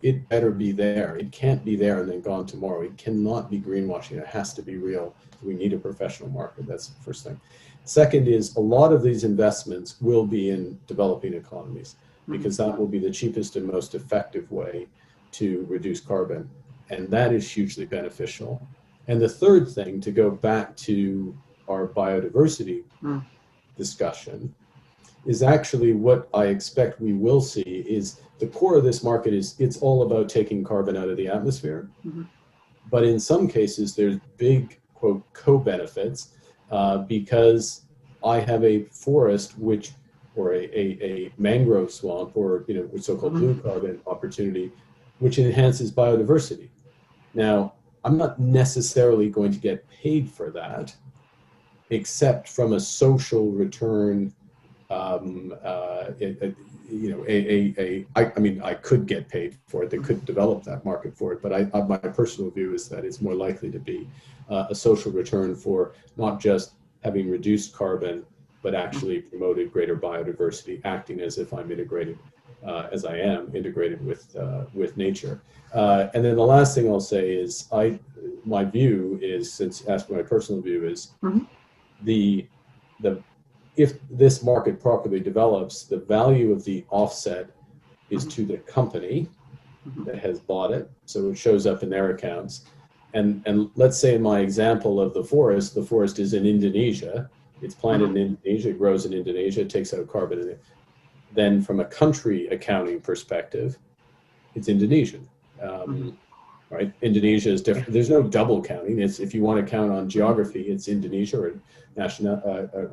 Speaker 2: it better be there. It can't be there and then gone tomorrow. It cannot be greenwashing. It has to be real. We need a professional market. That's the first thing. Second is, a lot of these investments will be in developing economies, because that will be the cheapest and most effective way to reduce carbon. And that is hugely beneficial. And the third thing, to go back to our biodiversity discussion, is actually what I expect we will see is the core of this market it's all about taking carbon out of the atmosphere. But in some cases, there's big, quote, co-benefits because I have a forest or a mangrove swamp, or so-called blue carbon opportunity, which enhances biodiversity. Now, I'm not necessarily going to get paid for that, except from a social return. I could get paid for it. They could develop that market for it, but my personal view is that it's more likely to be a social return for not just having reduced carbon, but actually promoted greater biodiversity, acting as if I'm integrated, as I am integrated with nature. And then the last thing I'll say is, my view is, since asked my personal view is, if this market properly develops, the value of the offset is to the company that has bought it, so it shows up in their accounts. And let's say in my example of the forest is in Indonesia. It's planted in Indonesia, it grows in Indonesia, it takes out carbon in it. Then from a country accounting perspective, it's Indonesian. Right? Indonesia is different. There's no double counting. It's, if you want to count on geography, it's Indonesia, or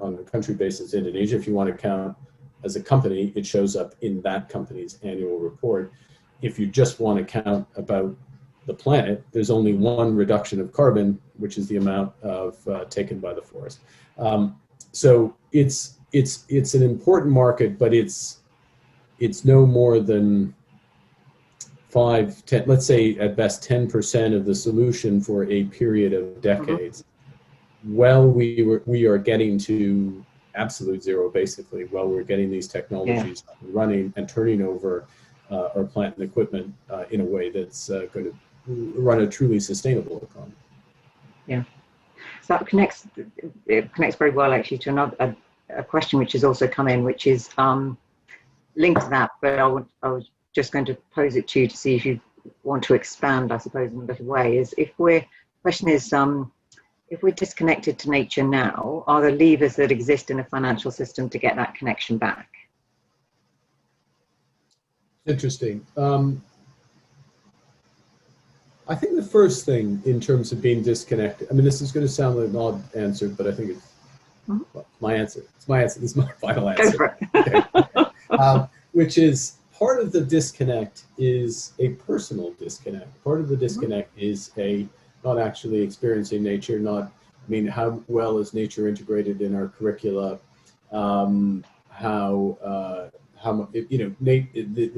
Speaker 2: on a country basis, Indonesia. If you want to count as a company, it shows up in that company's annual report. If you just want to count about the planet, there's only one reduction of carbon, which is the amount of taken by the forest. So it's an important market, but it's no more than 5, 10, let's say at best 10% of the solution for a period of decades. While we are getting to absolute zero, basically, while we're getting these technologies running and turning over our plant and equipment in a way that's going to run a truly sustainable economy. Yeah.
Speaker 3: So that connects very well actually to another a question which has also come in, which is linked to that, but I was just going to pose it to you to see if you want to expand, I suppose, in a little way. If we're disconnected to nature now, are there levers that exist in a financial system to get that connection back?
Speaker 2: Interesting. I think the first thing in terms of being disconnected, I mean, this is going to sound like an odd answer, but I think it's my answer. It's my answer. This is my final answer.
Speaker 3: Go for it.
Speaker 2: Okay. Which is, part of the disconnect is a personal disconnect. Part of the disconnect is not actually experiencing nature, how well is nature integrated in our curricula, the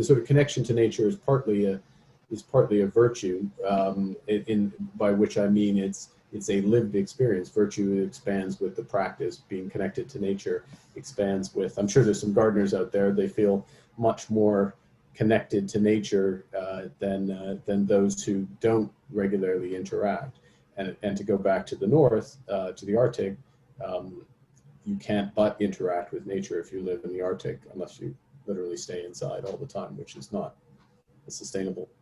Speaker 2: sort of connection to nature is partly a virtue, by which I mean it's a lived experience. Virtue expands with the practice. Being connected to nature expands with, I'm sure there's some gardeners out there, they feel much more connected to nature than those who don't regularly interact. And to go back to the north, to the Arctic, you can't but interact with nature if you live in the Arctic, unless you literally stay inside all the time, which is not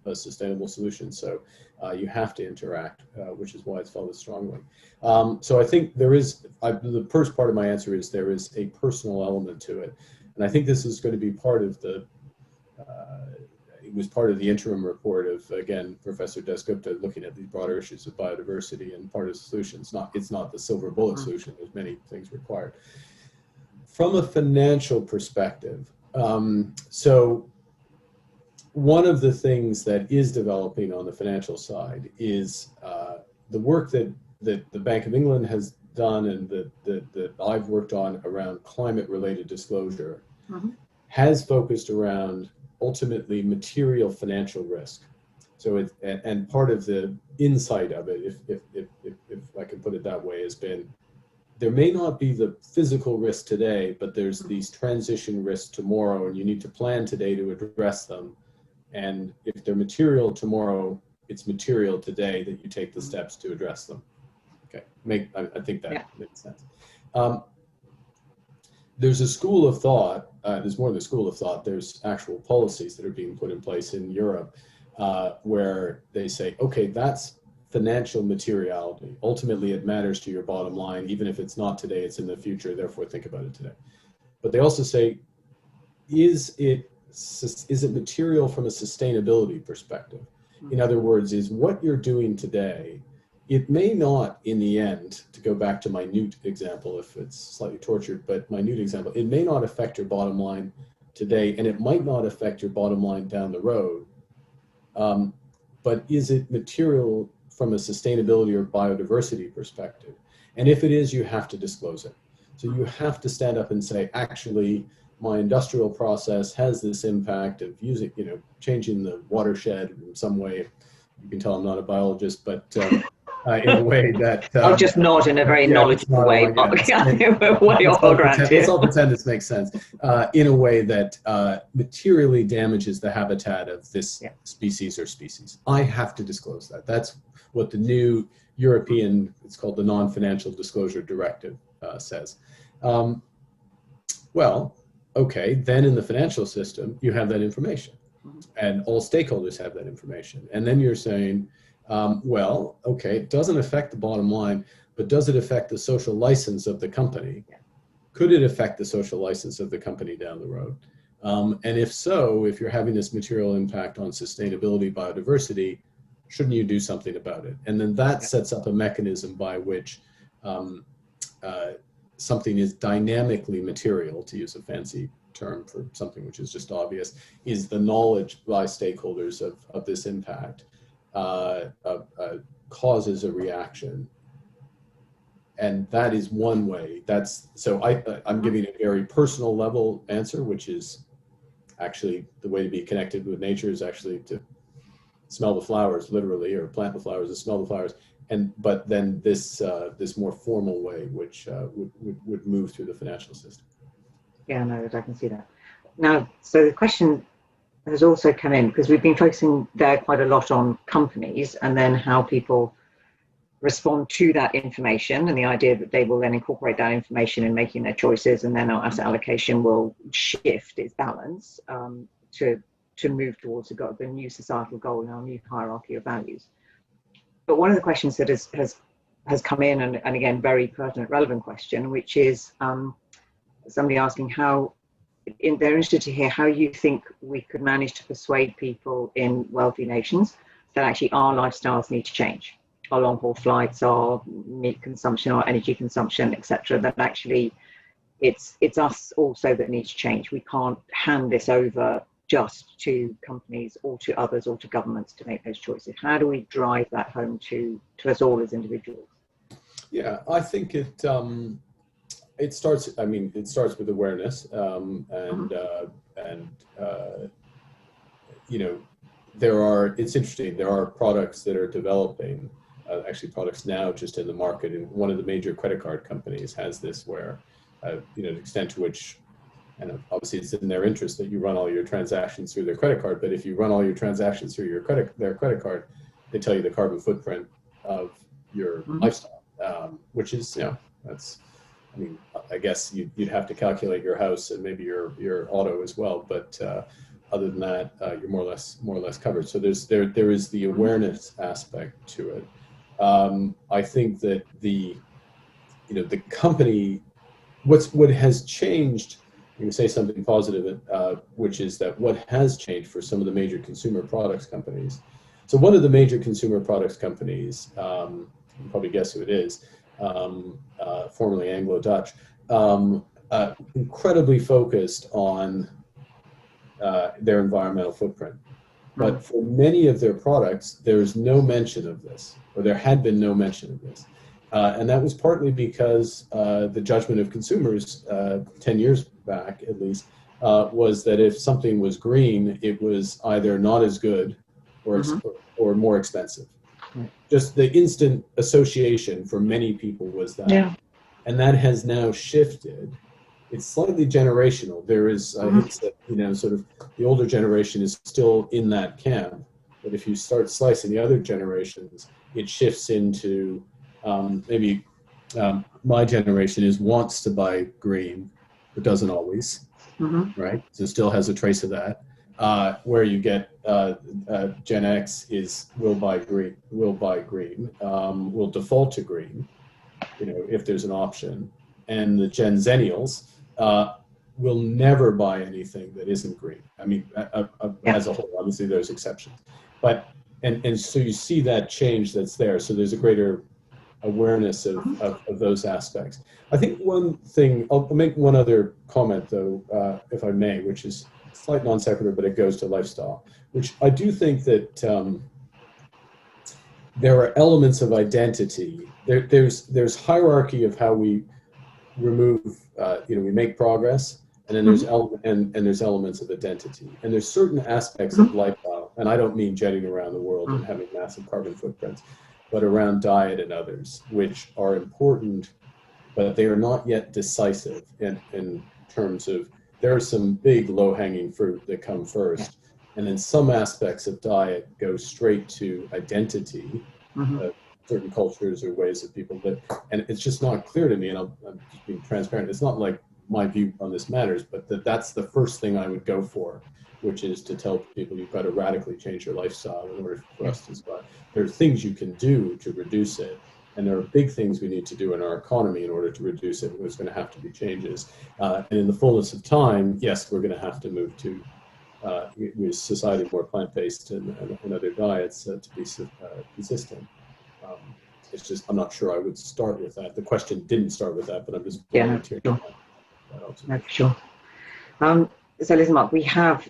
Speaker 2: a sustainable solution. So you have to interact, which is why it's felt as strongly. So I think the first part of my answer is there is a personal element to it. And I think this is going to be part of it was part of the interim report of, again, Professor Dasgupta looking at these broader issues of biodiversity, and part of the solution. It's not the silver bullet solution. There's many things required. From a financial perspective, so one of the things that is developing on the financial side is the work that the Bank of England has done and that I've worked on around climate-related disclosure has focused around ultimately material financial risk. So and part of the insight of it, if I can put it that way, has been there may not be the physical risk today, but there's these transition risks tomorrow, and you need to plan today to address them. And if they're material tomorrow, it's material today that you take the steps to address them. Okay, I think that makes sense. There's a school of thought, there's more than a school of thought, there's actual policies that are being put in place in Europe where they say, okay, that's financial materiality. Ultimately, it matters to your bottom line, even if it's not today, it's in the future, therefore think about it today. But they also say, is it material from a sustainability perspective? In other words, is what you're doing today, it may not, in the end, to go back to my newt example, if it's slightly tortured, but my newt example, it may not affect your bottom line today, and it might not affect your bottom line down the road. But is it material from a sustainability or biodiversity perspective? And if it is, you have to disclose it. So you have to stand up and say, actually, my industrial process has this impact of using, changing the watershed in some way. You can tell I'm not a biologist, but in a way that
Speaker 3: I'll just nod in a very knowledgeable way. Way off our ground here.
Speaker 2: Let's all pretend this makes sense. In a way that materially damages the habitat of this species or species. I have to disclose that. That's what the new European, it's called the Non-Financial Disclosure Directive, says. Well, okay, then in the financial system, you have that information. And all stakeholders have that information. And then you're saying, well, okay, it doesn't affect the bottom line, but does it affect the social license of the company? Could it affect the social license of the company down the road? And if so, if you're having this material impact on sustainability, biodiversity, shouldn't you do something about it? And then that sets up a mechanism by which something is dynamically material, to use a fancy term for something which is just obvious, is the knowledge by stakeholders of this impact causes a reaction. And that is one way. So I'm giving a very personal level answer, which is actually the way to be connected with nature is actually to smell the flowers, literally, or plant the flowers and smell the flowers. But then this more formal way, which would move through the financial system.
Speaker 3: Yeah, no, I can see that. Now, so the question has also come in because we've been focusing there quite a lot on companies and then how people respond to that information and the idea that they will then incorporate that information in making their choices, and then our asset allocation will shift its balance to move towards the new societal goal and our new hierarchy of values. But one of the questions that has come in, and again, very pertinent, relevant question, which is somebody asking they're interested to hear how you think we could manage to persuade people in wealthy nations that actually our lifestyles need to change. Our long-haul flights, our meat consumption, our energy consumption, etc. That actually it's us also that needs to change. We can't hand this over just to companies or to others or to governments to make those choices. How do we drive that home to us all as individuals?
Speaker 2: Yeah, I think it starts with awareness, it's interesting. There are products that are developing, actually products now just in the market, and one of the major credit card companies has this where, the extent to which, and obviously it's in their interest that you run all your transactions through their credit card, but if you run all your transactions through their credit card, they tell you the carbon footprint of your lifestyle, which is, I guess you'd have to calculate your house and maybe your auto as well, but other than that, you're more or less covered. So there is the awareness aspect to it. I think that the company, what has changed. You can say something positive, which is that what has changed for some of the major consumer products companies. So one of the major consumer products companies, you can probably guess who it is, formerly Anglo-Dutch, incredibly focused on their environmental footprint. But for many of their products, there's no mention of this, or there had been no mention of this. And that was partly because the judgment of consumers 10 years back, at least, was that if something was green, it was either not as good or more expensive. Just the instant association for many people was that. Yeah. And that has now shifted. It's slightly generational. There is, it's, sort of the older generation is still in that camp. But if you start slicing the other generations, it shifts into maybe my generation wants to buy green, but doesn't always, right? So still has a trace of that. Where you get Gen X will buy green, will default to green, if there's an option. And the Gen Zennials will never buy anything that isn't green. I mean, as a whole, obviously there's exceptions, but and so you see that change that's there. So there's a greater awareness of those aspects. I think one thing, I'll make one other comment though, if I may, which is a slight non sequitur, but it goes to lifestyle, which I do think that there are elements of identity. There's hierarchy of how we remove, we make progress, and then there's there's elements of identity, and there's certain aspects of lifestyle, and I don't mean jetting around the world and having massive carbon footprints, but around diet and others, which are important, but they are not yet decisive in terms of, there are some big low-hanging fruit that come first, and then some aspects of diet go straight to identity, certain cultures or ways of people, and it's just not clear to me, and I'm just being transparent, it's not like my view on this matters, but that's the first thing I would go for, which is to tell people you've got to radically change your lifestyle in order for us to survive. There are things you can do to reduce it, and there are big things we need to do in our economy in order to reduce it. There's going to have to be changes. And in the fullness of time, yes, we're going to have to move to with society more plant-based and other diets to be consistent. It's just, I'm not sure I would start with that. The question didn't start with that, but I'm just volunteering.
Speaker 3: Sure. No, for sure. So listen, Mark, we have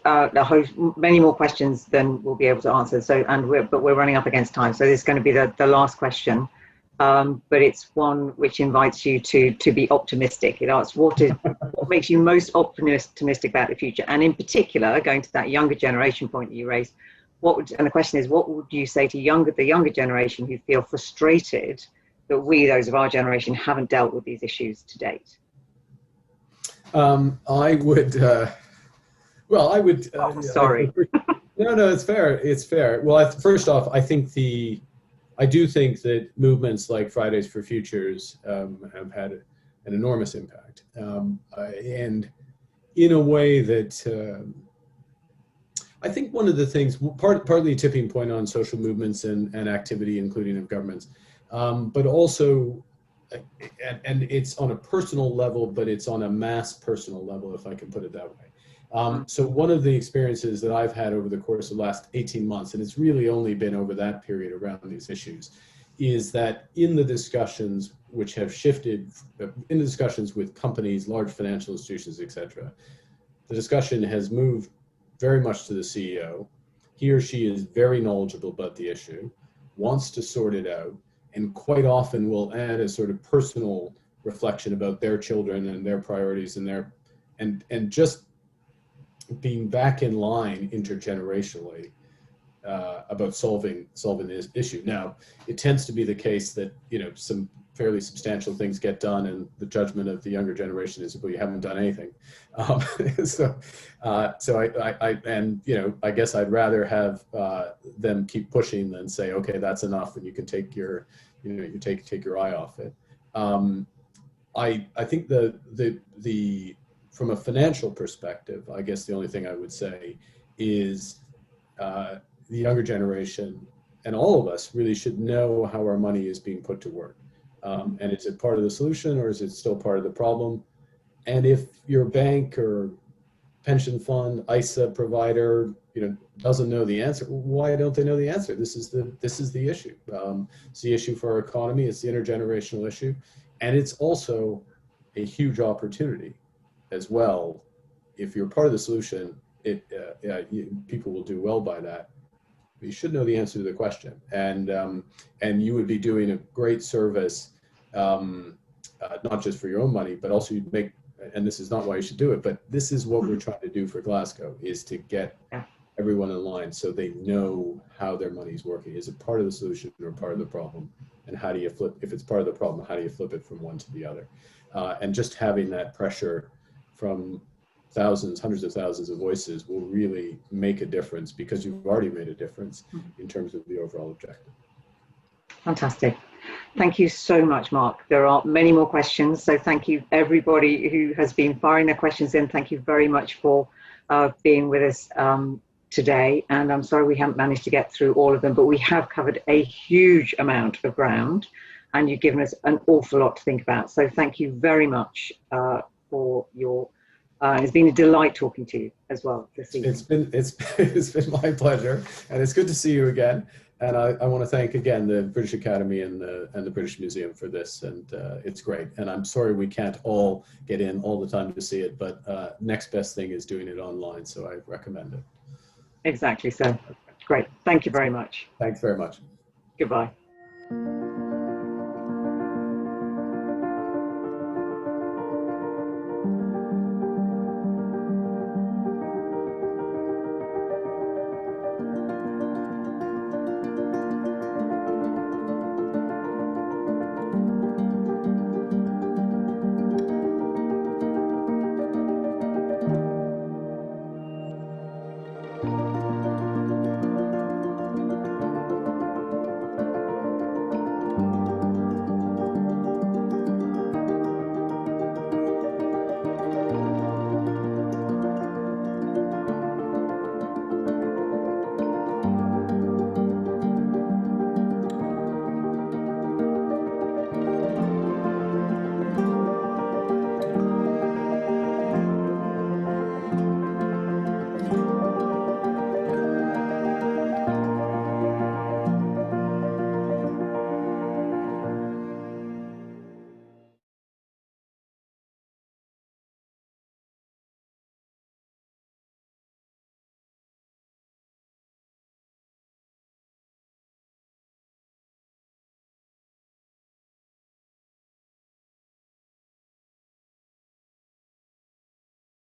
Speaker 3: many more questions than we'll be able to answer. So, but we're running up against time. So this is going to be the last question, but it's one which invites you to be optimistic. It asks, what makes you most optimistic about the future? And in particular, going to that younger generation point that you raised, and the question is, what would you say to the younger generation who feel frustrated that we, those of our generation, haven't dealt with these issues to date?
Speaker 2: I would.
Speaker 3: Sorry.
Speaker 2: No, it's fair. It's fair. Well, first off, I do think that movements like Fridays for Futures have had an enormous impact, and in a way that I think one of the things, partly a tipping point on social movements and activity, including of governments, but also. And it's on a personal level, but it's on a mass personal level, if I can put it that way. So one of the experiences that I've had over the course of the last 18 months, and it's really only been over that period around these issues, is that in the discussions which have shifted, in the discussions with companies, large financial institutions, etc., the discussion has moved very much to the CEO. He or she is very knowledgeable about the issue, wants to sort it out, and quite often will add a sort of personal reflection about their children and their priorities and just being back in line intergenerationally about solving this issue. Now, it tends to be the case that some fairly substantial things get done, and the judgment of the younger generation is, well, you haven't done anything. So I guess I'd rather have them keep pushing than say, okay, that's enough, and you can take your, you take your eye off it. I think the from a financial perspective, I guess the only thing I would say is the younger generation and all of us really should know how our money is being put to work. And is it part of the solution or is it still part of the problem? And if your bank or pension fund, ISA provider, doesn't know the answer, why don't they know the answer? This is the issue. It's the issue for our economy. It's the intergenerational issue, and it's also a huge opportunity as well. If you're part of the solution, people will do well by that. You should know the answer to the question, and you would be doing a great service, not just for your own money, but also you'd make. And this is not why you should do it, but this is what we're trying to do for Glasgow, is to get everyone in line so they know how their money is working. Is it part of the solution or part of the problem? And how do you flip, if it's part of the problem, how do you flip it from one to the other? And just having that pressure from thousands, hundreds of thousands of voices will really make a difference, because you've already made a difference in terms of the overall objective.
Speaker 3: Fantastic. Thank you so much, Mark. There are many more questions, so thank you everybody who has been firing their questions in. Thank you very much for being with us today, and I'm sorry we haven't managed to get through all of them, but we have covered a huge amount of ground and you've given us an awful lot to think about. So thank you very much for your it's been a delight talking to you as well this evening.
Speaker 2: It's been my pleasure, and it's good to see you again. And I want to thank again the British Academy and the British Museum for this, and it's great. And I'm sorry we can't all get in all the time to see it, but next best thing is doing it online, so I recommend it.
Speaker 3: Exactly so. Great. Thank you very much.
Speaker 2: Thanks very much.
Speaker 3: Goodbye.